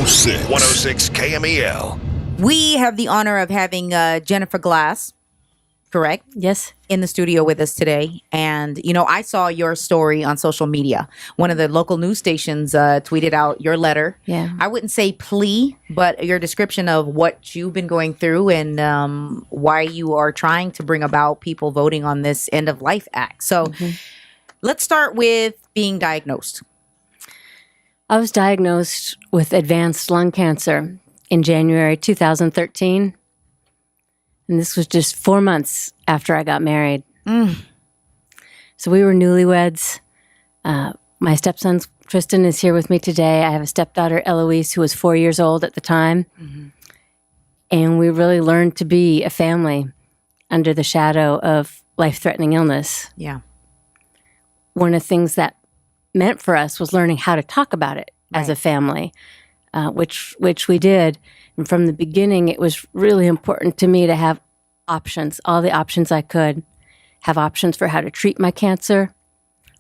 106 KMEL. We have the honor of having Jennifer Glass, correct? Yes. In the studio with us today. And, I saw your story on social media. One of the local news stations tweeted out your letter. Yeah. I wouldn't say plea, but your description of what you've been going through and why you are trying to bring about people voting on this End of Life Act. So let's start with being diagnosed. I was diagnosed with advanced lung cancer in January 2013. And this was just 4 months after I got married. So we were newlyweds. My stepson, Tristan, is here with me today. I have a stepdaughter, Eloise, who was 4 years old at the time. And we really learned to be a family under the shadow of life-threatening illness. Yeah. One of the things that meant for us was learning how to talk about it as a family, which we did. And from the beginning, it was really important to me to have options, all the options I could, have options for how to treat my cancer,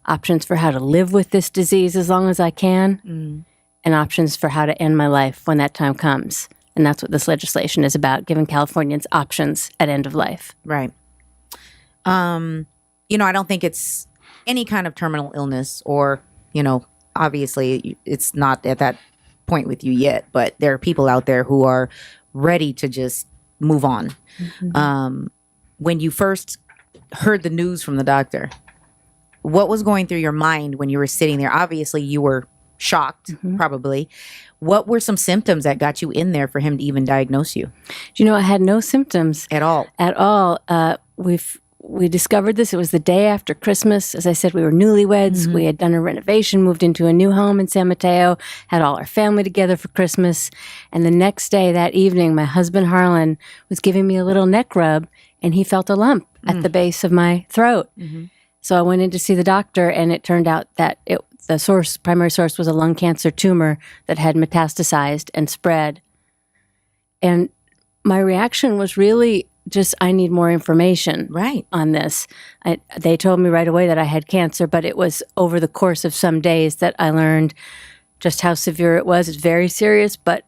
options for how to live with this disease as long as I can, and options for how to end my life when that time comes. And that's what this legislation is about, giving Californians options at end of life. Right. I don't think it's any kind of terminal illness or, obviously it's not at that point with you yet, but there are people out there who are ready to just move on. When you first heard the news from the doctor, what was going through your mind when you were sitting there? Obviously you were shocked, probably. What were some symptoms that got you in there for him to even diagnose you? I had no symptoms. At all? At all. We discovered this. It was the day after Christmas. As I said, we were newlyweds. We had done a renovation, moved into a new home in San Mateo, had all our family together for Christmas. And the next day, that evening, my husband, Harlan, was giving me a little neck rub, and he felt a lump at the base of my throat. So I went in to see the doctor, and it turned out that the primary source was a lung cancer tumor that had metastasized and spread. And my reaction was really just, I need more information on this. They told me right away that I had cancer, but it was over the course of some days that I learned just how severe it was. It's very serious, but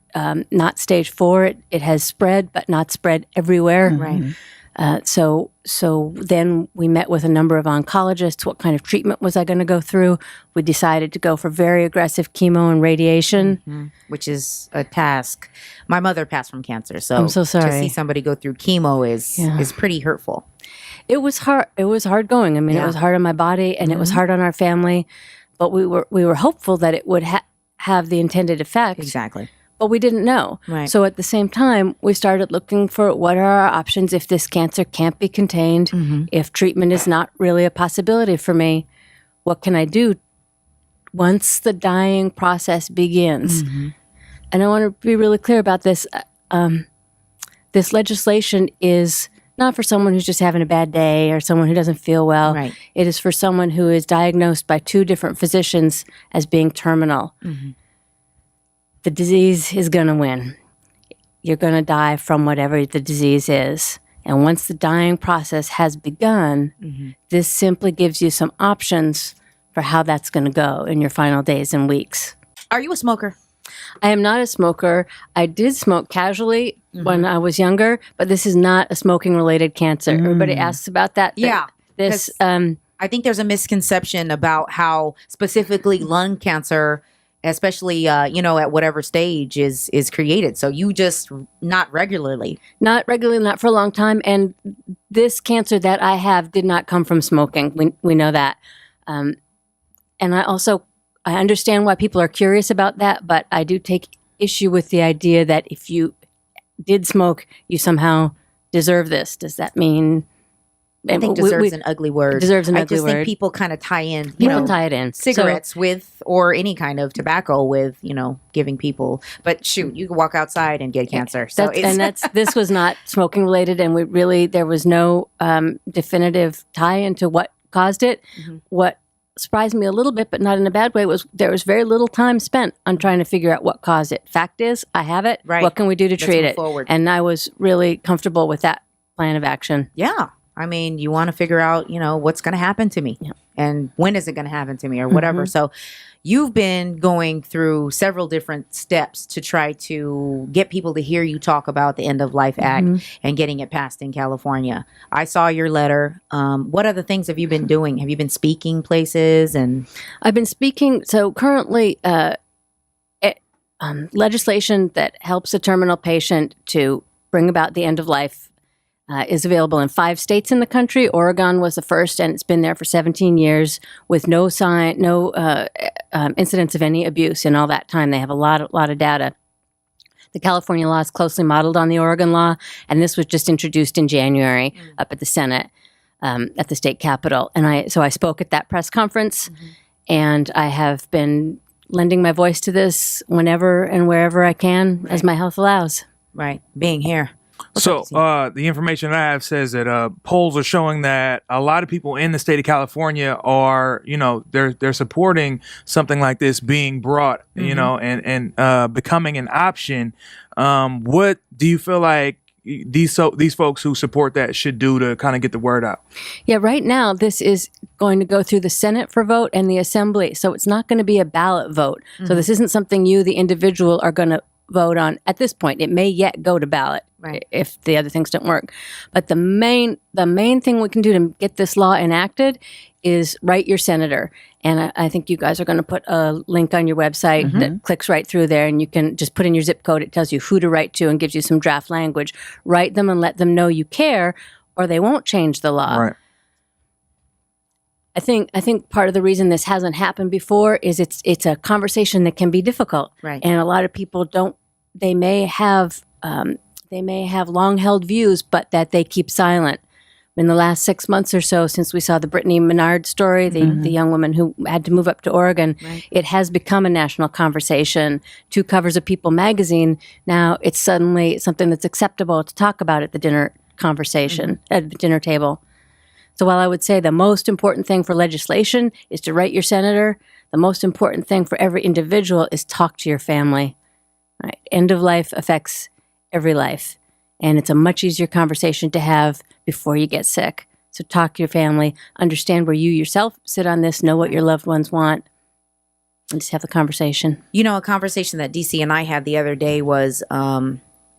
not stage 4. It has spread, but not spread everywhere. So then we met with a number of oncologists. What kind of treatment was I going to go through? We decided to go for very aggressive chemo and radiation. Which is a task. My mother passed from cancer, so I'm so sorry. To see somebody go through chemo is pretty hurtful. It was hard. It was hard going. I mean, it was hard on my body, and it was hard on our family. But we were hopeful that it would have the intended effect. Exactly. But we didn't know. So at the same time, we started looking for what are our options if this cancer can't be contained, if treatment is not really a possibility for me. What can I do once the dying process begins? And I want to be really clear about this. This legislation is not for someone who's just having a bad day or someone who doesn't feel well. It is for someone who is diagnosed by 2 different physicians as being terminal. The disease is going to win. You're going to die from whatever the disease is. And once the dying process has begun, this simply gives you some options for how that's going to go in your final days and weeks. Are you a smoker? I am not a smoker. I did smoke casually when I was younger, but this is not a smoking-related cancer. Everybody asks about that. Yeah. I think there's a misconception about how specifically lung cancer, especially, at whatever stage is created. So you just not regularly. Not regularly, not for a long time. And this cancer that I have did not come from smoking. We know that. And I understand why people are curious about that, but I do take issue with the idea that if you did smoke, you somehow deserve this. Does that mean... I think deserves an ugly word. Deserves an ugly ugly word. I just think people kind of tie in, tie it in. cigarettes with, or any kind of tobacco with, giving people. But shoot, you can walk outside and get cancer. So this was not smoking related, and there was no definitive tie into what caused it. What surprised me a little bit, but not in a bad way, was there was very little time spent on trying to figure out what caused it. Fact is, I have it. What can we do to treat it? Forward. And I was really comfortable with that plan of action. Yeah. I mean, you want to figure out, what's going to happen to me and when is it going to happen to me or whatever. So you've been going through several different steps to try to get people to hear you talk about the End of Life Act and getting it passed in California. I saw your letter. What other things have you been doing? Have you been speaking places? And I've been speaking. So currently, legislation that helps a terminal patient to bring about the end of life is available in 5 states in the country. Oregon was the first, and it's been there for 17 years with no incidents of any abuse in all that time. They have a lot of data. The California law is closely modeled on the Oregon law, and this was just introduced in January up at the Senate, at the state capitol. And I spoke at that press conference, and I have been lending my voice to this whenever and wherever I can as my health allows. Right, being here. So the information I have says that polls are showing that a lot of people in the state of California are, they're supporting something like this being brought, and becoming an option. What do you feel like these folks who support that should do to kind of get the word out? Yeah, right now this is going to go through the Senate for vote and the Assembly, so it's not going to be a ballot vote. So this isn't something you, the individual, are going to vote on at this point. It may yet go to ballot if the other things don't work. But the main thing we can do to get this law enacted is write your senator. And I think you guys are going to put a link on your website that clicks right through there, and you can just put in your zip code. It tells you who to write to and gives you some draft language. Write them and let them know you care, or they won't change the law. Right. I think part of the reason this hasn't happened before is it's a conversation that can be difficult, Right. and a lot of people don't. They may have long held views, but that they keep silent. In the last 6 months or so, since we saw the Brittany Menard story, the young woman who had to move up to Oregon, it has become a national conversation. 2 covers of People magazine. Now it's suddenly something that's acceptable to talk about at the dinner conversation, at the dinner table. So while I would say the most important thing for legislation is to write your senator, the most important thing for every individual is talk to your family. Right? End of life affects every life, and it's a much easier conversation to have before you get sick. So talk to your family, understand where you yourself sit on this, know what your loved ones want, and just have the conversation. A conversation that DC and I had the other day was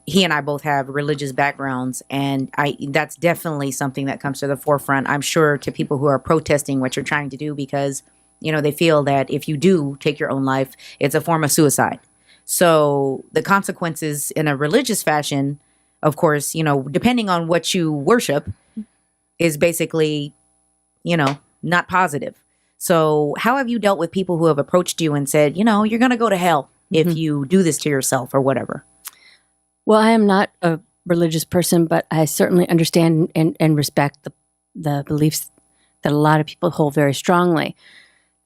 he and I both have religious backgrounds, and that's definitely something that comes to the forefront, I'm sure, to people who are protesting what you're trying to do, because, they feel that if you do take your own life, it's a form of suicide. So the consequences in a religious fashion, of course, depending on what you worship, is basically, not positive. So how have you dealt with people who have approached you and said, you're going to go to hell if you do this to yourself or whatever? Well, I am not a religious person, but I certainly understand and respect the beliefs that a lot of people hold very strongly.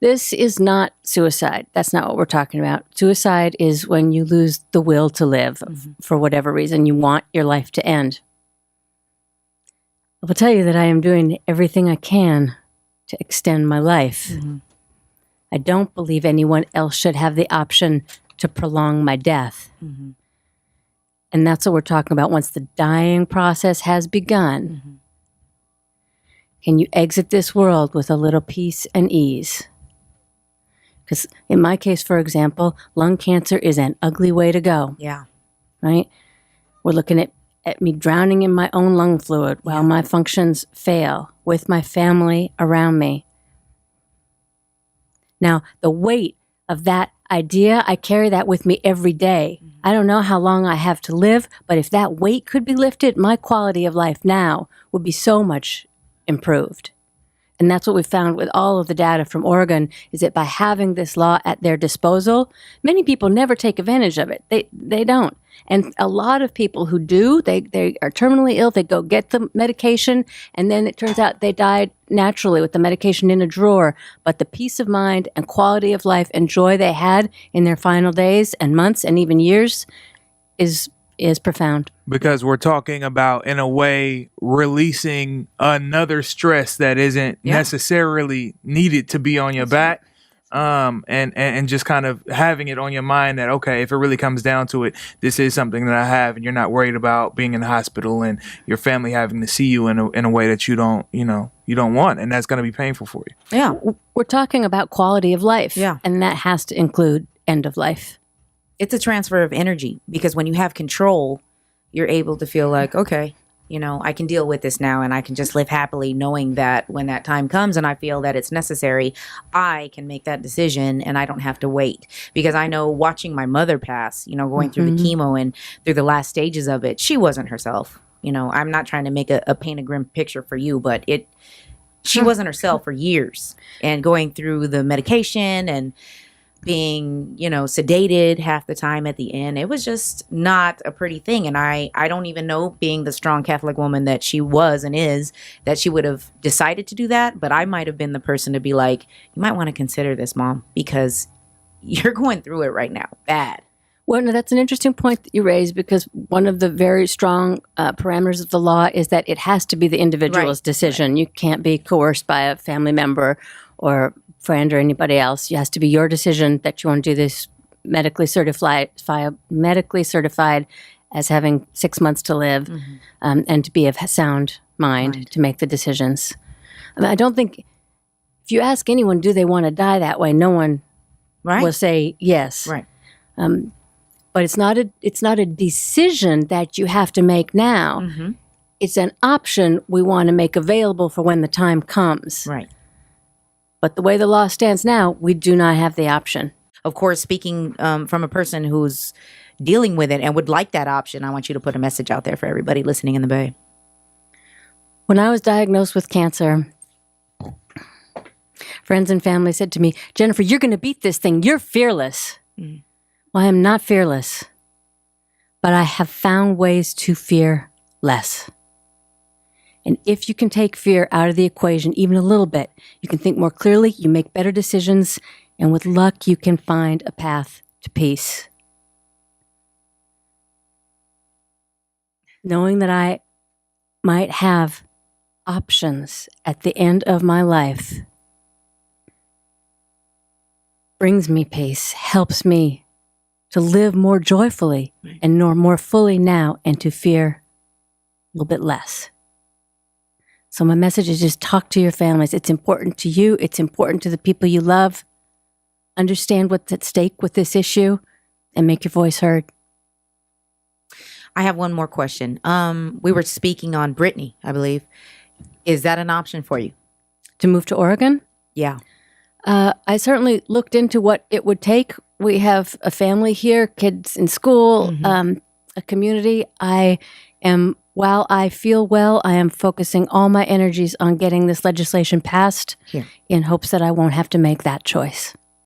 This is not suicide. That's not what we're talking about. Suicide is when you lose the will to live for whatever reason. You want your life to end. I will tell you that I am doing everything I can to extend my life. I don't believe anyone else should have the option to prolong my death. And that's what we're talking about. Once the dying process has begun, can you exit this world with a little peace and ease? Because in my case, for example, lung cancer is an ugly way to go. Yeah. Right? We're looking at me drowning in my own lung fluid while my functions fail with my family around me. Now, the weight of that idea, I carry that with me every day. I don't know how long I have to live, but if that weight could be lifted, my quality of life now would be so much improved. And that's what we found with all of the data from Oregon, is that by having this law at their disposal, many people never take advantage of it. They don't. And a lot of people who do, they are terminally ill, they go get the medication, and then it turns out they died naturally with the medication in a drawer. But the peace of mind and quality of life and joy they had in their final days and months and even years is profound. Because we're talking about, in a way, releasing another stress that isn't necessarily needed to be on your back. and just kind of having it on your mind that, okay, if it really comes down to it, this is something that I have, and you're not worried about being in the hospital and your family having to see you in a way that you don't want, and that's going to be painful for you. Yeah. We're talking about quality of life. Yeah. And that has to include end of life. It's a transfer of energy, because when you have control, you're able to feel like, okay, I can deal with this now, and I can just live happily knowing that when that time comes and I feel that it's necessary, I can make that decision and I don't have to wait. Because I know, watching my mother pass, going through the chemo and through the last stages of it, she wasn't herself. I'm not trying to make a paint a grim picture for you, but she wasn't herself for years, and going through the medication and being, sedated half the time at the end. It was just not a pretty thing. And I don't even know, being the strong Catholic woman that she was and is, that she would have decided to do that. But I might have been the person to be like, you might want to consider this, Mom, because you're going through it right now. Bad. Well, no, that's an interesting point that you raised, because one of the very strong parameters of the law is that it has to be the individual's decision. Right. You can't be coerced by a family member or friend or anybody else. It has to be your decision that you want to do this, medically certified as having 6 months to live, and to be of sound mind to make the decisions. I don't think, if you ask anyone, do they want to die that way, no one will say yes. Right. But it's not a decision that you have to make now. It's an option we want to make available for when the time comes. Right. But the way the law stands now, we do not have the option. Of course, speaking from a person who's dealing with it and would like that option, I want you to put a message out there for everybody listening in the Bay. When I was diagnosed with cancer, friends and family said to me, Jennifer, you're going to beat this thing. You're fearless. Well, I am not fearless, but I have found ways to fear less. And if you can take fear out of the equation even a little bit, you can think more clearly, you make better decisions, and with luck, you can find a path to peace. Knowing that I might have options at the end of my life brings me peace, helps me to live more joyfully and more fully now, and to fear a little bit less. So my message is, just talk to your families. It's important to you. It's important to the people you love. Understand what's at stake with this issue and make your voice heard. I have one more question. We were speaking on Brittany, I believe. Is that an option for you? To move to Oregon? Yeah. I certainly looked into what it would take. We have a family here, kids in school, a community. While I feel well, I am focusing all my energies on getting this legislation passed in hopes that I won't have to make that choice.